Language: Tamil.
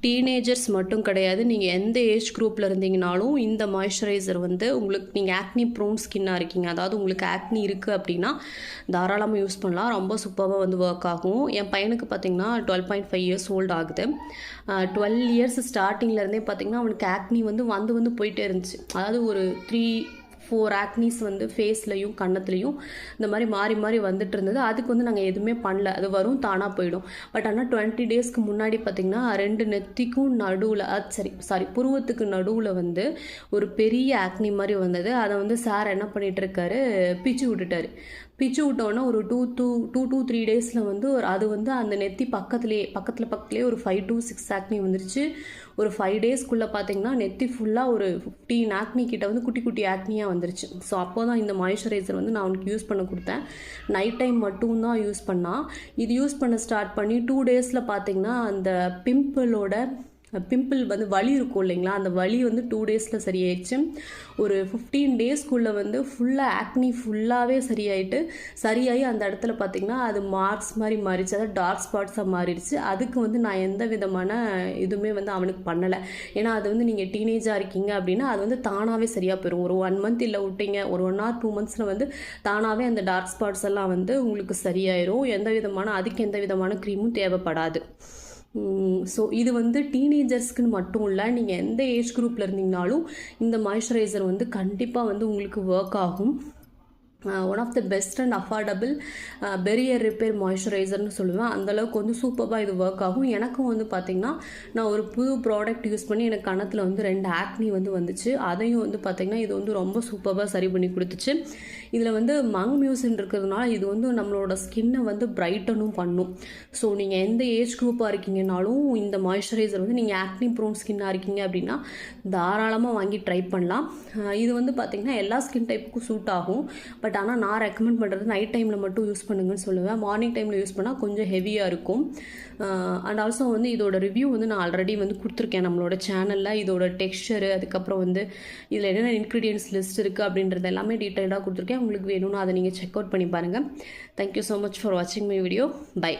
டீனேஜர்ஸ் மட்டும் கிடையாது, நீங்கள் எந்த ஏஜ் குரூப்பில் இருந்தீங்கனாலும் இந்த மாய்ஸ்சரைசர் வந்து உங்களுக்கு, நீங்கள் ஆக்னி ப்ரோன் ஸ்கின்னாக இருக்கீங்க, அதாவது உங்களுக்கு ஆக்னி இருக்குது அப்படின்னா தாராளமாக யூஸ் பண்ணலாம். ரொம்ப சூப்பராக வந்து ஒர்க் ஆகும். என் பையனுக்கு பார்த்திங்கன்னா 12.5 இயர்ஸ் ஓல்டு ஆகுது. 12 இயர்ஸ் ஸ்டார்டிங்லேருந்தே பார்த்திங்கன்னா அவனுக்கு ஆக்னி வந்து வந்து போயிட்டே இருந்துச்சு. அதாவது ஒரு 3-4 ஆக்னிஸ் வந்து ஃபேஸ்லையும் கன்னத்துலையும் இந்த மாதிரி மாறி மாறி வந்துட்டு இருந்தது. அதுக்கு வந்து நாங்கள் எதுவுமே பண்ணல, அது வரும் தானாக போயிடும். பட் ஆனால் 20 டேஸ்க்கு முன்னாடி பார்த்திங்கன்னா 2 நெத்திக்கும் நடுவில், புருவத்துக்கு நடுவில் வந்து ஒரு பெரிய ஆக்னி மாதிரி வந்தது. அதை வந்து சார் என்ன பண்ணிகிட்டு இருக்காரு, பிச்சு விட்டுட்டாரு. பிச்சு விட்டோன்னே ஒரு 2 to 3 டேஸில் வந்து அது வந்து அந்த நெத்தி பக்கத்துலேயே ஒரு 5 to 6 ஆக்னி வந்துருச்சு. ஒரு 5 டேஸ்க்குள்ளே பார்த்தீங்கன்னா நெத்தி ஃபுல்லாக ஒரு 15 ஆக்னி கிட்ட வந்து குட்டி குட்டி ஆக்னியாக வந்துருச்சு. ஸோ அப்போ தான் இந்த மாய்ஸ்சரைசர் வந்து நான் அவனுக்கு யூஸ் பண்ண கொடுத்தேன். நைட் டைம் மட்டும்தான் யூஸ் பண்ணால். இது யூஸ் பண்ண ஸ்டார்ட் பண்ணி 2 டேஸில் பார்த்தீங்கன்னா அந்த பிம்பிள் வந்து வலி இருக்கும் இல்லைங்களா, அந்த வலி வந்து 2 டேஸில் சரியாயிடுச்சு. ஒரு 15 டேஸ்க்குள்ளே வந்து ஃபுல்லாக ஆக்னி ஃபுல்லாகவே சரியாகி அந்த இடத்துல பார்த்திங்கன்னா அது மார்க்ஸ் மாதிரி மாறிடுச்சு, அதாவது டார்க் ஸ்பாட்ஸாக மாறிடுச்சு. அதுக்கு வந்து நான் எந்த விதமான இதுவுமே வந்து அவனுக்கு பண்ணலை. ஏன்னா அது வந்து நீங்கள் டீனேஜாக இருக்கீங்க அப்படின்னா அது வந்து தானாகவே சரியாக போயிடும். ஒரு 1 மந்த் இல்லை விட்டீங்க, ஒரு 1 or 2 months வந்து தானாகவே அந்த டார்க் ஸ்பாட்ஸ் எல்லாம் வந்து உங்களுக்கு சரியாயிரும். அதுக்கு எந்த விதமான க்ரீமும் தேவைப்படாது. ஸோ இது வந்து டீனேஜர்ஸ்க்குன்னு மட்டும் இல்லை, நீங்கள் எந்த ஏஜ் குரூப்பில் இருந்தீங்கனாலும் இந்த மாய்ஸ்சரைசர் வந்து கண்டிப்பாக வந்து உங்களுக்கு ஒர்க் ஆகும். One of the best and affordable barrier repair மாய்ஸ்சரைசர்னு சொல்லுவேன். அந்தளவுக்கு வந்து சூப்பராக இது ஒர்க் ஆகும். எனக்கும் வந்து பார்த்திங்கன்னா நான் ஒரு புது ப்ராடக்ட் யூஸ் பண்ணி எனக்கு கன்னத்தில் வந்து 2 ஆக்னி வந்து வந்துச்சு. அதையும் வந்து பார்த்திங்கன்னா இது வந்து ரொம்ப சூப்பராக சரி பண்ணி கொடுத்துச்சு. இதில் வந்து மியூசின் இருக்கிறதுனால இது வந்து நம்மளோட ஸ்கின்னை வந்து பிரைட்டனும் பண்ணும். ஸோ நீங்கள் எந்த ஏஜ் குரூப்பாக இருக்கீங்கனாலும் இந்த மாய்ஸ்சரைசர் வந்து நீங்கள் ஆக்னி ப்ரோன் ஸ்கின்னாக இருக்கீங்க அப்படின்னா தாராளமாக வாங்கி ட்ரை பண்ணலாம். இது வந்து பார்த்திங்கன்னா எல்லா ஸ்கின் டைப்புக்கும் சூட் ஆகும். பட் ஆனால் நான் ரெக்கமெண்ட் பண்ணுறது நைட் டைமில் மட்டும் யூஸ் பண்ணுங்கன்னு சொல்லுவேன். மார்னிங் டைமில் யூஸ் பண்ணால் கொஞ்சம் ஹெவியாக இருக்கும். அண்ட் ஆல்சோ வந்து இதோட ரிவ்யூ வந்து நான் ஆல்ரெடி வந்து கொடுத்துருக்கேன் நம்மளோட சேனலில். இதோட டெக்ஸ்சரு, அதுக்கப்புறம் வந்து இதில் என்னென்ன இன்க்ரீடியன்ட்ஸ் லிஸ்ட் இருக்குது அப்படின்றது எல்லாமே டீட்டெயிலாக கொடுத்துருக்கேன். உங்களுக்கு வேணும்னா அதை நீங்கள் செக் அவுட் பண்ணி பாருங்கள். தேங்க்யூ ஸோ மச் ஃபார் வாட்சிங் மை வீடியோ. பை.